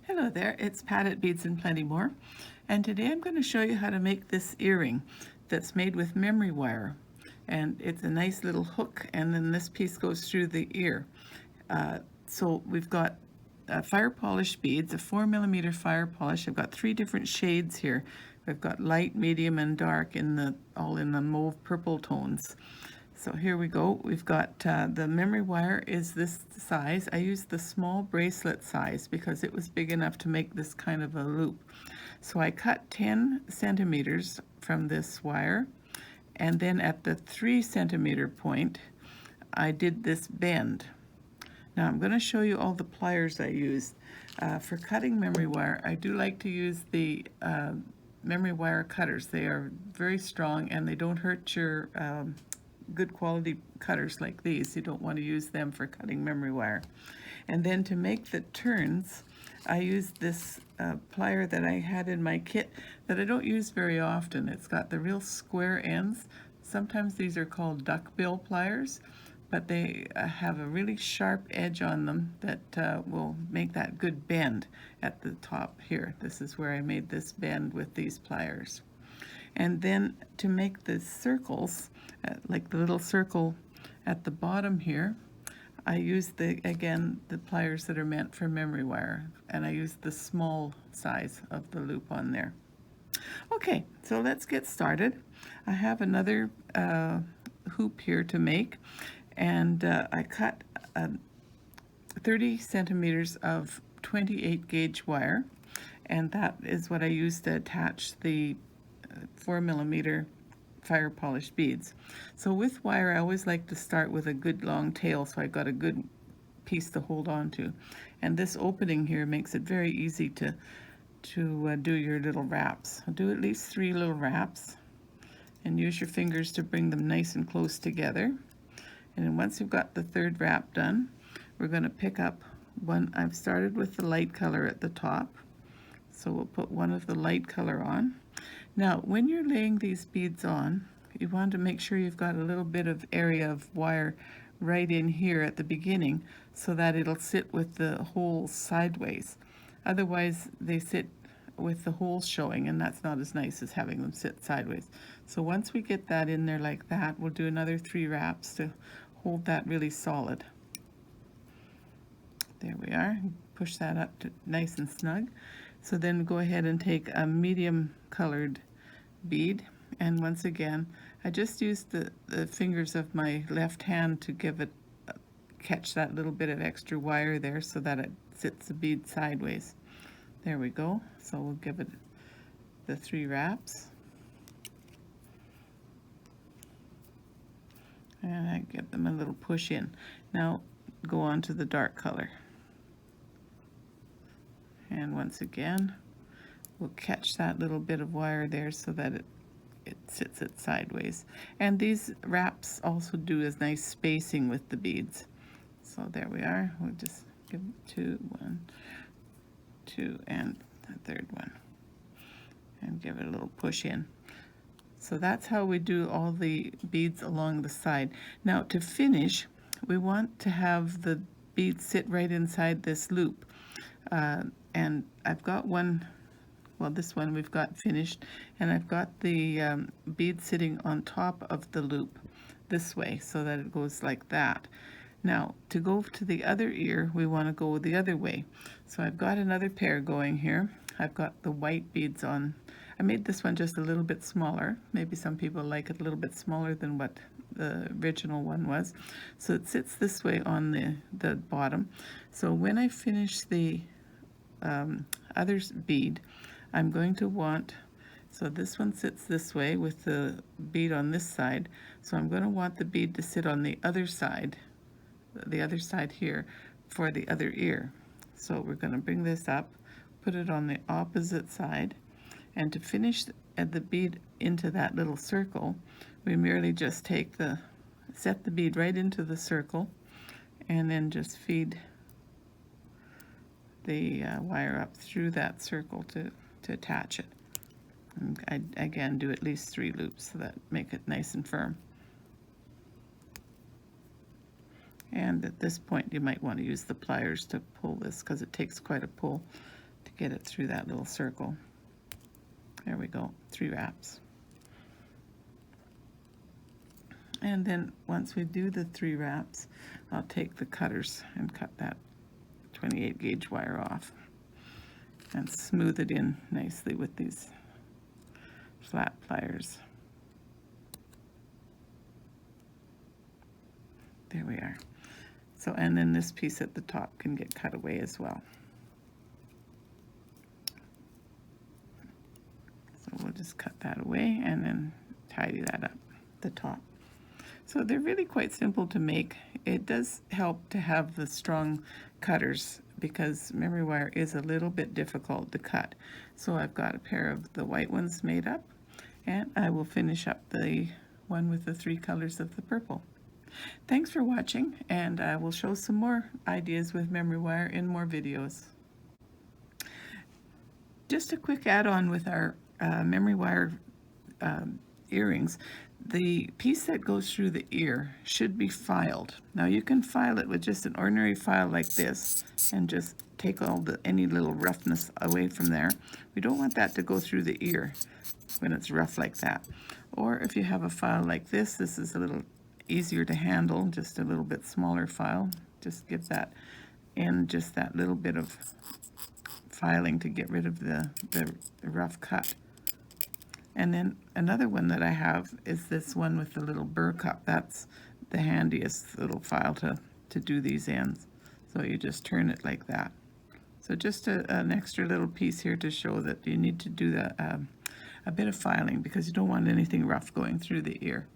Hello there, it's Pat at Beads and Plenty More, and today I'm going to show you how to make this earring that's made with memory wire. And it's a nice little hook, and then this piece goes through the ear. So we've got fire polish beads, a 4mm fire polish. I've got 3 different shades here. I've got light, medium, and dark all in the mauve purple tones. So here we go. We've got the memory wire is this size. I used the small bracelet size because it was big enough to make this kind of a loop. So I cut 10 centimeters from this wire, and then at the 3 centimeter point I did this bend. Now I'm going to show you all the pliers I used. For cutting memory wire, I do like to use the memory wire cutters. They are very strong and they don't hurt your good quality cutters like these. You don't want to use them for cutting memory wire. And then to make the turns, I used this plier that I had in my kit that I don't use very often. It's got the real square ends. Sometimes these are called duckbill pliers, but they have a really sharp edge on them that will make that good bend at the top here. This is where I made this bend with these pliers. And then to make the circles, like the little circle at the bottom here, I used again the pliers that are meant for memory wire, and I used the small size of the loop on there. Okay, so let's get started. I have another hoop here to make, and I cut 30 centimeters of 28 gauge wire, and that is what I used to attach the 4mm fire polished beads. So with wire, I always like to start with a good long tail, so I got a good piece to hold on to. And this opening here makes it very easy to do your little wraps. I'll do at least 3 little wraps, and use your fingers to bring them nice and close together. And then once you've got the 3rd wrap done, we're going to pick up one. I've started with the light color at the top, so we'll put one of the light color on. Now, when you're laying these beads on, you want to make sure you've got a little bit of area of wire right in here at the beginning so that it'll sit with the holes sideways. Otherwise, they sit with the holes showing, and that's not as nice as having them sit sideways. So once we get that in there like that, we'll do another 3 wraps to hold that really solid. There we are. Push that up to nice and snug. So then go ahead and take a medium colored bead, and once again I just used the fingers of my left hand to give it catch that little bit of extra wire there so that it sits the bead sideways. There we go. So we'll give it the 3 wraps, and I give them a little push in. Now go on to the dark color, and once again we'll catch that little bit of wire there so that it sits it sideways. And these wraps also do a nice spacing with the beads. So there we are. We'll just give 2, 1, 2, and the 3rd one, and give it a little push in. So that's how we do all the beads along the side. Now to finish, we want to have the beads sit right inside this loop. And I've got one, well, this one we've got finished, and I've got the bead sitting on top of the loop this way so that it goes like that. Now to go to the other ear, we want to go the other way. So I've got another pair going here. I've got the white beads on. I made this one just a little bit smaller. Maybe some people like it a little bit smaller than what the original one was. So it sits this way on the bottom. So when I finish the other bead, I'm going to want, so this one sits this way with the bead on this side, so I'm going to want the bead to sit on the other side here for the other ear. So we're going to bring this up, put it on the opposite side, and to finish the bead into that little circle, we merely just set the bead right into the circle, and then just feed the wire up through that circle to attach it. And I again do at least 3 loops so that make it nice and firm. And at this point you might want to use the pliers to pull this because it takes quite a pull to get it through that little circle. There we go, 3 wraps. And then once we do the 3 wraps, I'll take the cutters and cut that 28 gauge wire off and smooth it in nicely with these flat pliers. There we are. So, and then this piece at the top can get cut away as well. So we'll just cut that away and then tidy that up, the top. So they're really quite simple to make. It does help to have the strong cutters because memory wire is a little bit difficult to cut. So I've got a pair of the white ones made up, and I will finish up the one with the 3 colors of the purple. Thanks for watching, and I will show some more ideas with memory wire in more videos. Just a quick add-on with our memory wire earrings. The piece that goes through the ear should be filed. Now you can file it with just an ordinary file like this and just take all any little roughness away from there. We don't want that to go through the ear when it's rough like that. Or if you have a file like this, this is a little easier to handle, just a little bit smaller file. Just give that in just that little bit of filing to get rid of the rough cut. And then another one that I have is this one with the little burr cup. That's the handiest little file to do these ends. So you just turn it like that. So just an extra little piece here to show that you need to do a bit of filing because you don't want anything rough going through the ear.